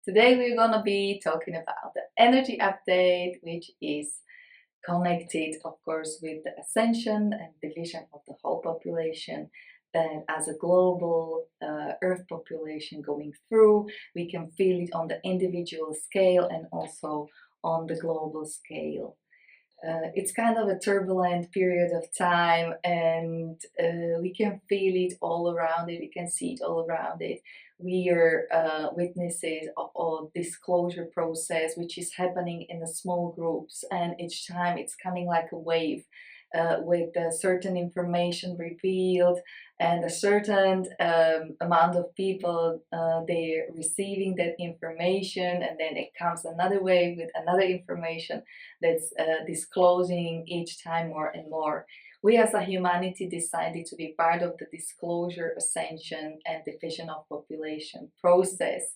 Today we're gonna be talking about the energy update, which is connected, of course, with the ascension and division of the whole population. That as a global Earth population going through, we can feel it on the individual scale and also on the global scale. It's kind of a turbulent period of time, and we can feel it all around it, we can see it all around it. We are witnesses of a disclosure process which is happening in the small groups, and each time it's coming like a wave, with a certain information revealed and a certain amount of people they're receiving that information, and then it comes another wave with another information that's disclosing each time more and more. We as a humanity decided to be part of the disclosure, ascension, and division of population process.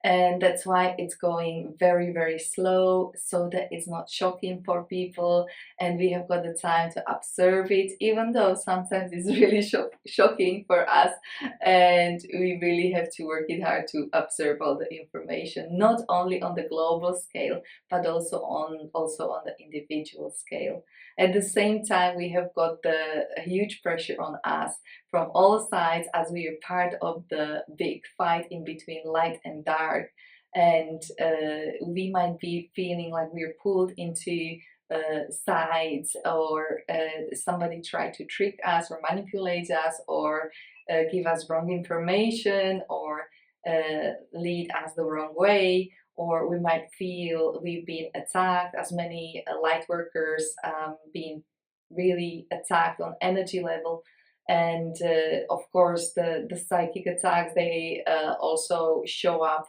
And that's why it's going very, very slow, so that it's not shocking for people, and we have got the time to observe it, even though sometimes it's really shocking for us, and we really have to work it hard to observe all the information, not only on the global scale, but also on the individual scale. At the same time, we have got the huge pressure on us from all sides, as we are part of the big fight in between light and dark, and we might be feeling like we're pulled into sides, or somebody tried to trick us or manipulate us, or give us wrong information, or lead us the wrong way, or we might feel we've been attacked, as many light workers being really attacked on energy level. And of course the psychic attacks, they also show up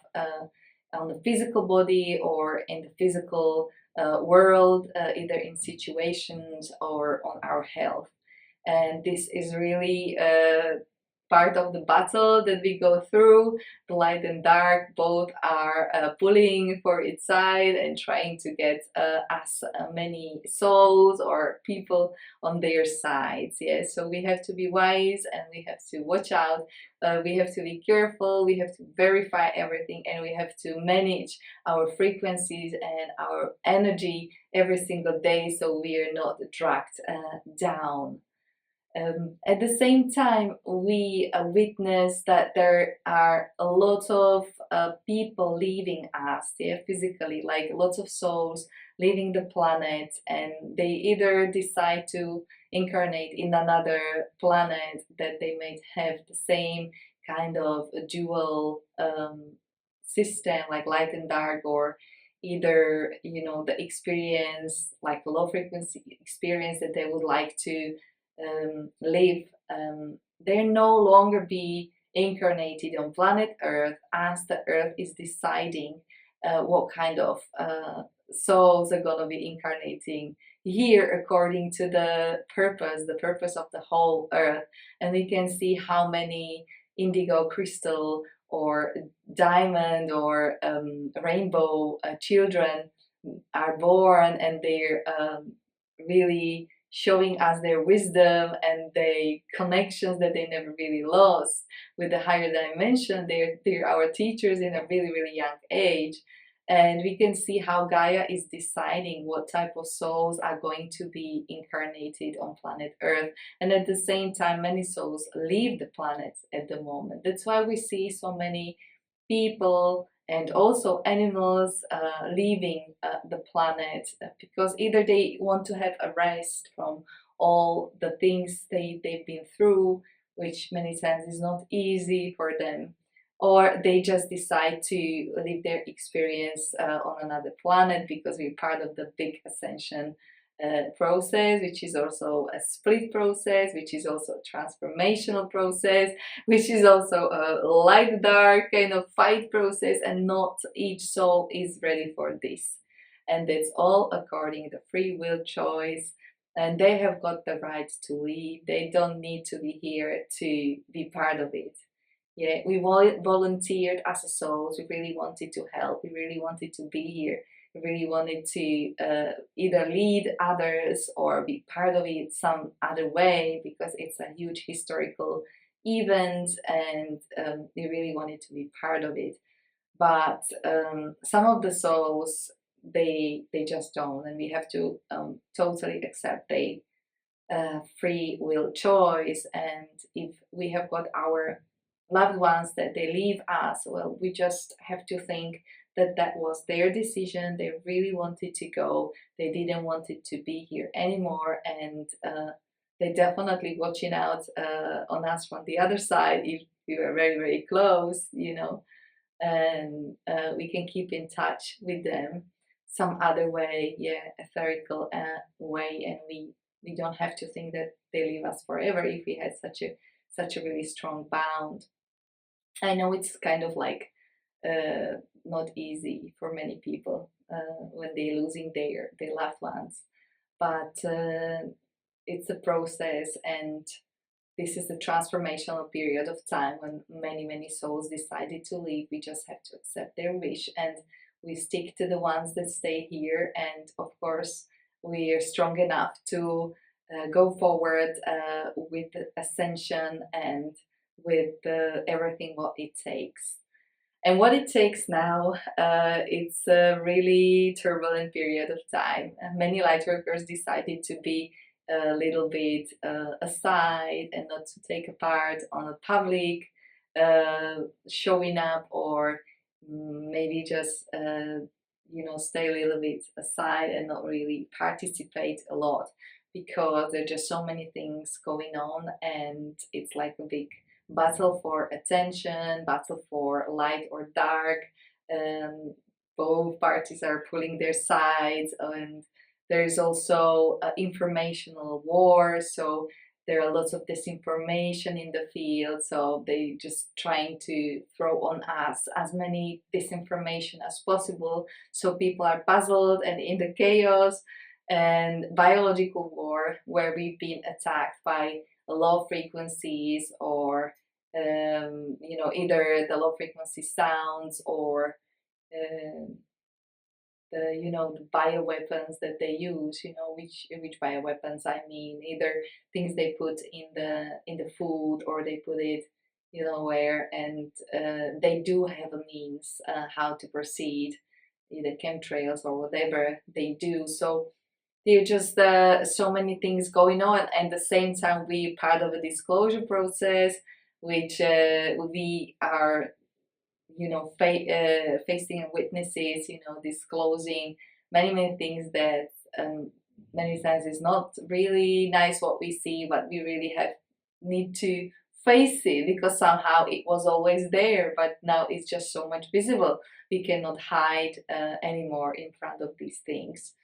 on the physical body or in the physical world, either in situations or on our health. And this is really part of the battle that we go through. The light and dark both are pulling for its side and trying to get as many souls or people on their sides. Yes, so we have to be wise, and we have to watch out. We have to be careful, we have to verify everything, and we have to manage our frequencies and our energy every single day, so we are not dragged down. At the same time, we witness that there are a lot of people leaving us, yeah, physically, like lots of souls leaving the planet, and they either decide to incarnate in another planet that they may have the same kind of dual system, like light and dark, or either, you know, the experience, like the low frequency experience that they would like to live. They're no longer be incarnated on planet Earth, as the Earth is deciding what kind of souls are gonna be incarnating here according to the purpose of the whole Earth. And we can see how many indigo crystal or diamond or rainbow children are born, and they're really showing us their wisdom and the connections that they never really lost with the higher dimension. They're our teachers in a really, really young age. And we can see how Gaia is deciding what type of souls are going to be incarnated on planet Earth. And at the same time, many souls leave the planet at the moment. That's why we see so many people and also animals leaving the planet, because either they want to have a rest from all the things they've been through, which many times is not easy for them, or they just decide to live their experience on another planet, because we're part of the big ascension process, which is also a split process, which is also a transformational process, which is also a light dark kind of fight process, and not each soul is ready for this. And that's all according to free will choice, and they have got the right to leave. They don't need to be here to be part of it. Yeah, we volunteered as a souls. We really wanted to help. We really wanted to be here. We really wanted to either lead others or be part of it some other way, because it's a huge historical event, and we really wanted to be part of it. but some of the souls, they just don't, and we have to totally accept they free will choice. And if we have got our loved ones that they leave us, well, we just have to think that that was their decision. They really wanted to go, they didn't want it to be here anymore, and they're definitely watching out on us from the other side if we were very, very close, you know. And we can keep in touch with them some other way, yeah, etherical way, and we don't have to think that they leave us forever if we had such a really strong bound. I know it's kind of like not easy for many people when they're losing their loved ones, but it's a process, and this is a transformational period of time when many souls decided to leave. We just have to accept their wish, and we stick to the ones that stay here. And of course, we are strong enough to go forward with the ascension and with everything what it takes. And what it takes now, it's a really turbulent period of time. Many lightworkers decided to be a little bit aside and not to take a part on a public showing up, or maybe just stay a little bit aside and not really participate a lot, because there are just so many things going on, and it's like a big battle for attention, battle for light or dark. Both parties are pulling their sides, and there is also informational war. So there are lots of disinformation in the field. So they just trying to throw on us as many disinformation as possible. So people are puzzled and in the chaos. And biological war, where we've been attacked by low frequencies, or either the low frequency sounds, or the bioweapons that they use. Which bioweapons I mean, either things they put in the food, or they put it where, and they do have a means how to proceed, either chemtrails or whatever they do. So there are just so many things going on, and at the same time we part of a disclosure process, which we are facing and witnesses, disclosing many things that many times is not really nice what we see, but we really need to face it, because somehow it was always there, but now it's just so much visible. We cannot hide anymore in front of these things.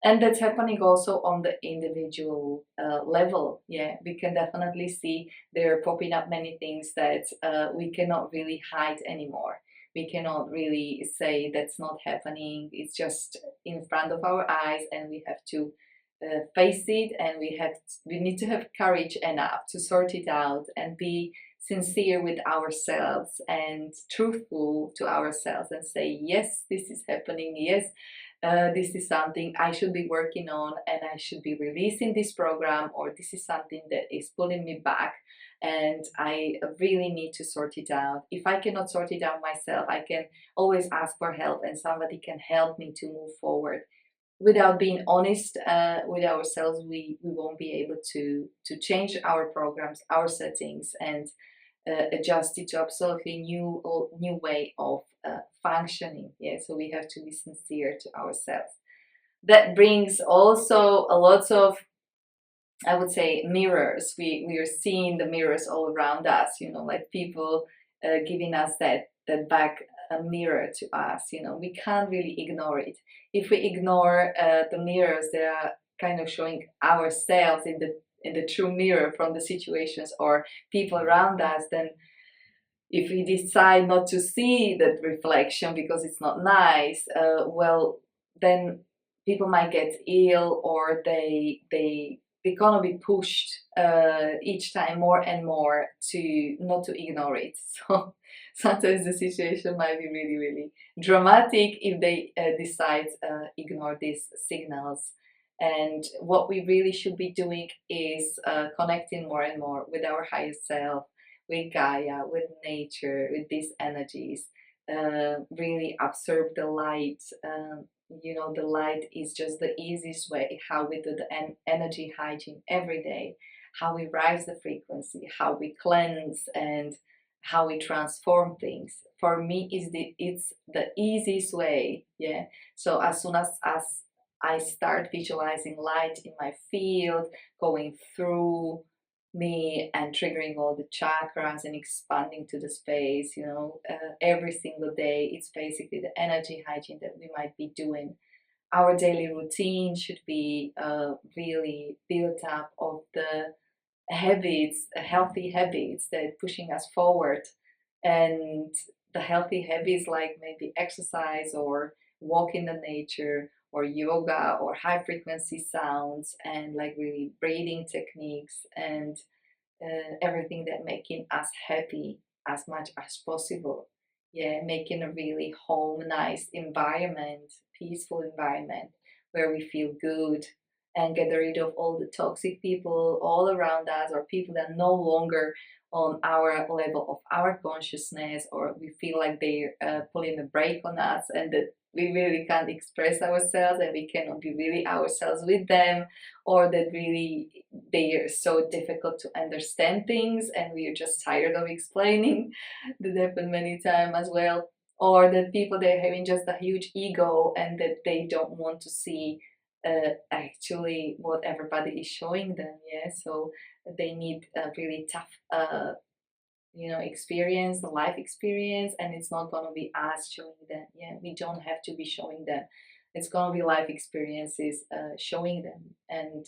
And that's happening also on the individual level. Yeah, we can definitely see there are popping up many things that we cannot really hide anymore. We cannot really say that's not happening. It's just in front of our eyes, and we have to face it, and we need to have courage enough to sort it out and be sincere with ourselves and truthful to ourselves, and say, yes, this is happening. Yes, this is something I should be working on, and I should be releasing this program, or this is something that is pulling me back, and I really need to sort it out. If I cannot sort it out myself, I can always ask for help, and somebody can help me to move forward. Without being honest with ourselves, we won't be able to change our programs, our settings, and adjust it to absolutely new way of functioning. Yeah, so we have to be sincere to ourselves. That brings also a lot of, I would say, mirrors. We are seeing the mirrors all around us. Like people giving us that back a mirror to us. We can't really ignore it. If we ignore the mirrors, they are kind of showing ourselves in the true mirror from the situations or people around us. Then if we decide not to see that reflection because it's not nice, well, then people might get ill, or they're gonna be pushed each time more and more to not to ignore it. So sometimes the situation might be really dramatic if they decide ignore these signals. And what we really should be doing is connecting more and more with our higher self, with Gaia, with nature, with these energies, really absorb the light. You know, the light is just the easiest way how we do the energy hygiene every day, how we rise the frequency, how we cleanse, and how we transform things. For me, it's the easiest way. Yeah. So as soon as I start visualizing light in my field going through me and triggering all the chakras and expanding to the space, you know, every single day, it's basically the energy hygiene that we might be doing. Our daily routine should be really built up of the habits, healthy habits that pushing us forward, and the healthy habits like maybe exercise or walk in the nature or yoga or high frequency sounds and like really breathing techniques and everything that making us happy as much as possible. Yeah, making a really home nice environment, peaceful environment where we feel good and get rid of all the toxic people all around us or people that are no longer on our level of our consciousness, or we feel like they're pulling a brake on us and that we really can't express ourselves and we cannot be really ourselves with them, or that really they are so difficult to understand things and we are just tired of explaining. That happened many times as well. Or that people they're having just a huge ego and that they don't want to see actually what everybody is showing them. Yeah, so they need a really tough you know, experience, the life experience, and it's not gonna be us showing them. Yeah, we don't have to be showing them. It's gonna be life experiences showing them, and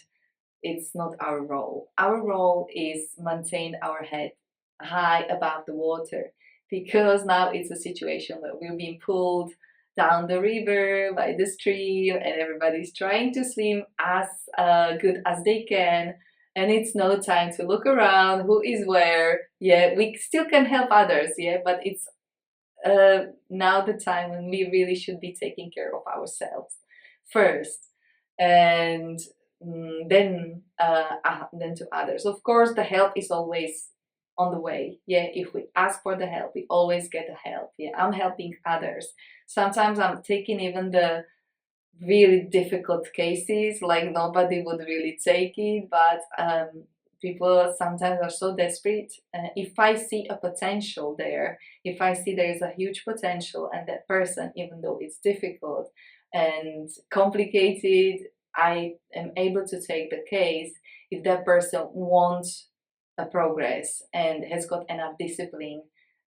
it's not our role. Our role is maintain our head high above the water, because now it's a situation where we're being pulled down the river by the stream and everybody's trying to swim as good as they can, and it's no time to look around who is where. Yeah, we still can help others, yeah, but it's now the time when we really should be taking care of ourselves first, and then to others. Of course, the help is always on the way. Yeah, if we ask for the help, we always get the help. Yeah, I'm helping others. Sometimes I'm taking even the really difficult cases, like nobody would really take it, but people sometimes are so desperate. If I see a potential there, if I see there is a huge potential and that person, even though it's difficult and complicated, I am able to take the case if that person wants a progress and has got enough discipline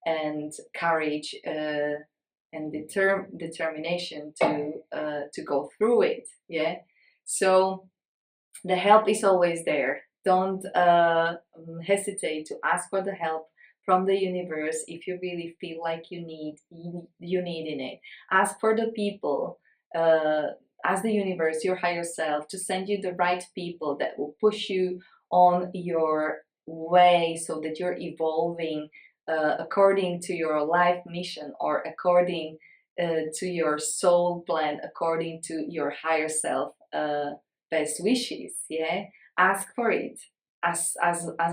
and courage and determination to go through it. Yeah, so the help is always there. Don't hesitate to ask for the help from the universe if you really feel like you need in it. Ask for the people, ask the universe, your higher self, to send you the right people that will push you on your way so that you're evolving according to your life mission, or according to your soul plan, according to your higher self best wishes. Yeah, ask for it as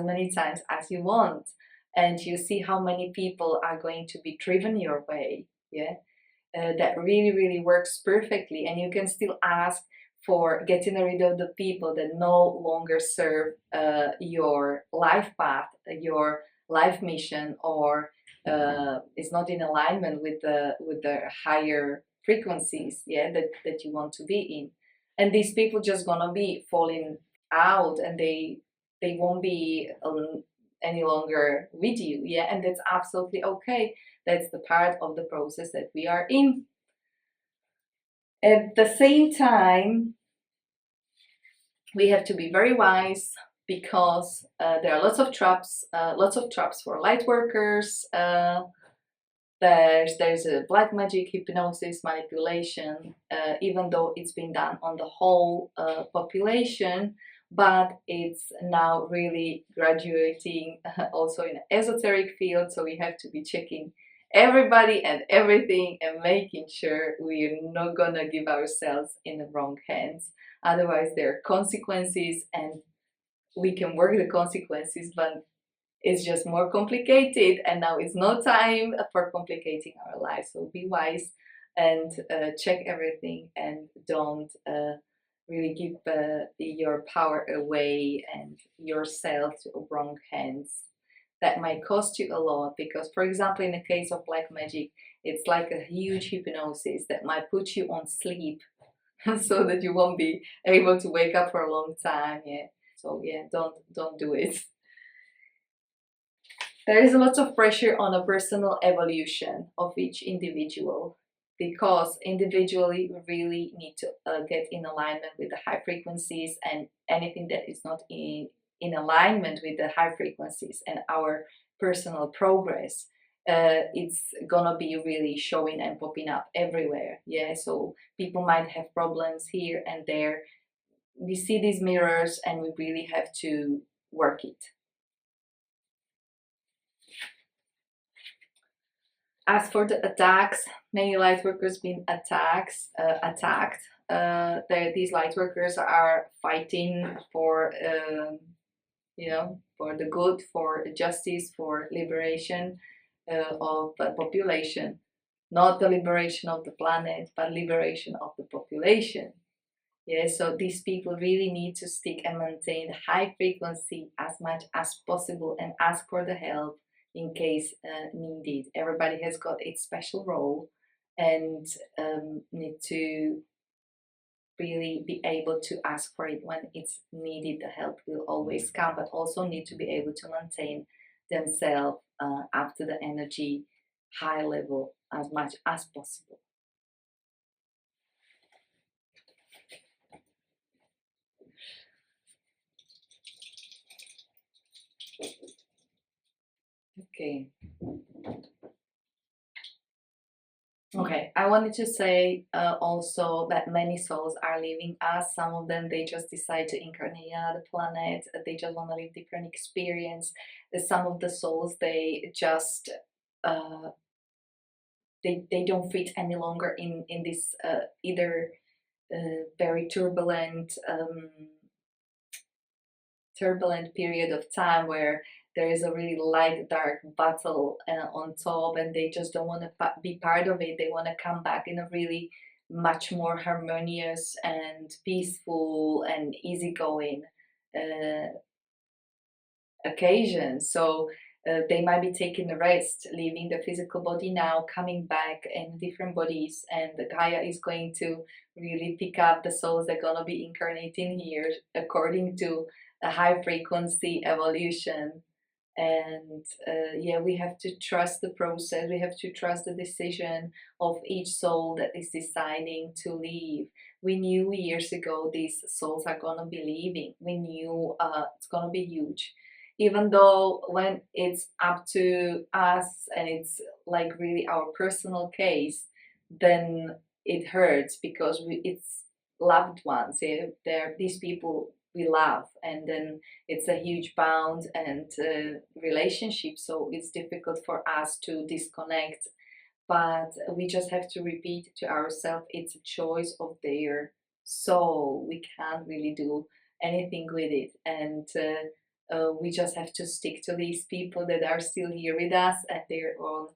many times as you want, and you see how many people are going to be driven your way. Yeah, that really works perfectly, and you can still ask for getting rid of the people that no longer serve your life path, your life mission, or is not in alignment with the higher frequencies, yeah, that you want to be in. And these people just gonna be falling out, and they won't be any longer with you. Yeah, and that's absolutely okay. That's the part of the process that we are in. At the same time, we have to be very wise, because there are lots of traps for light workers. There's a black magic, hypnosis, manipulation, even though it's been done on the whole population, but it's now really graduating also in the esoteric field. So we have to be checking everybody and everything and making sure we're not gonna give ourselves in the wrong hands. Otherwise, there are consequences, and we can work the consequences, but It's just more complicated, and now it's no time for complicating our lives. So be wise and check everything, and don't really give your power away and yourself to wrong hands. That might cost you a lot, because for example in the case of black magic, it's like a huge hypnosis that might put you on sleep so that you won't be able to wake up for a long time. Yeah, so yeah, don't do it. There is a lot of pressure on a personal evolution of each individual, because individually we really need to get in alignment with the high frequencies, and anything that is not in alignment with the high frequencies and our personal progress, it's gonna be really showing and popping up everywhere. Yeah, so people might have problems here and there. We see these mirrors and we really have to work it. As for the attacks, many lightworkers been attacked. These lightworkers are fighting for, for the good, for justice, for liberation of the population. Not the liberation of the planet, but liberation of the population. Yeah, so these people really need to stick and maintain high frequency as much as possible, and ask for the help in case needed. Everybody has got its special role, and need to really be able to ask for it when it's needed. The help will always come, but also need to be able to maintain themselves up to the energy high level as much as possible. Okay. Okay, I wanted to say also that many souls are leaving us. Some of them, they just decide to incarnate on another planet. They just want to live different experience. Some of the souls, they just they don't fit any longer in this either very turbulent period of time, where there is a really light dark battle on top, and they just don't want to be part of it. They want to come back in a really much more harmonious and peaceful and easygoing occasion. So they might be taking a rest, leaving the physical body now, coming back in different bodies, and the Gaia is going to really pick up the souls that are going to be incarnating here according to a high frequency evolution. And yeah, we have to trust the process. We have to trust the decision of each soul that is deciding to leave. We knew years ago these souls are gonna be leaving. We knew it's gonna be huge, even though when it's up to us and it's like really our personal case, then it hurts, because it's loved ones. Yeah? They're these people we love, and then it's a huge bound and relationship, so it's difficult for us to disconnect. But we just have to repeat to ourselves, it's a choice of their soul. We can't really do anything with it, and we just have to stick to these people that are still here with us, and they're on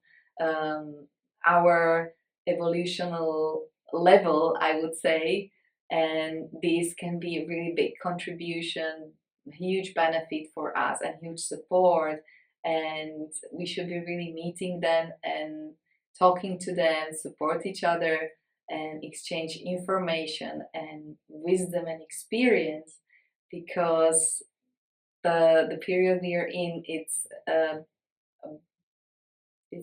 our evolutional level, I would say. And this can be a really big contribution, huge benefit for us, and huge support. And we should be really meeting them and talking to them, support each other, and exchange information and wisdom and experience, because the period we are in, it's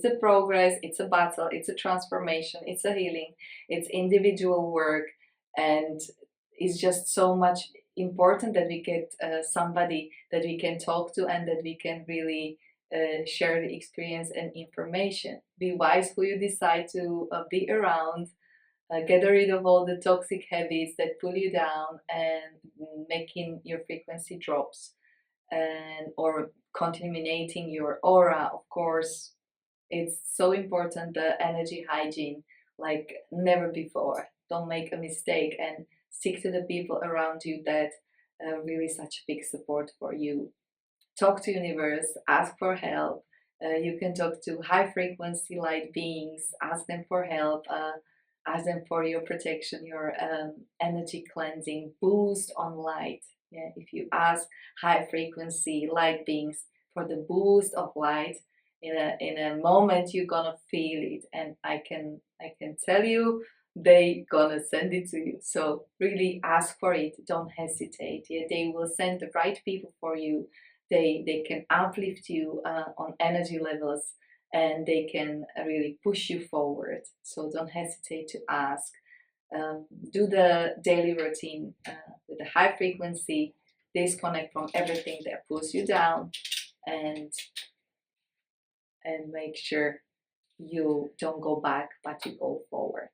a progress, it's a battle, it's a transformation, it's a healing, it's individual work, and it's just so much important that we get somebody that we can talk to, and that we can really share the experience and information. Be wise who you decide to be around. Get rid of all the toxic habits that pull you down and making your frequency drops, and or contaminating your aura. Of course, it's so important, the energy hygiene, like never before. Don't make a mistake, and stick to the people around you that really such a big support for you. talk to universe, ask for help. You can talk to high frequency light beings, ask them for help, ask them for your protection, your energy cleansing, boost on light. Yeah, if you ask high frequency light beings for the boost of light, in a moment you're gonna feel it, and I can tell you they gonna send it to you. So really ask for it, don't hesitate. Yeah, they will send the right people for you. They can uplift you on energy levels, and they can really push you forward. So don't hesitate to ask. Do the daily routine with a high frequency, disconnect from everything that pulls you down, and make sure you don't go back but you go forward.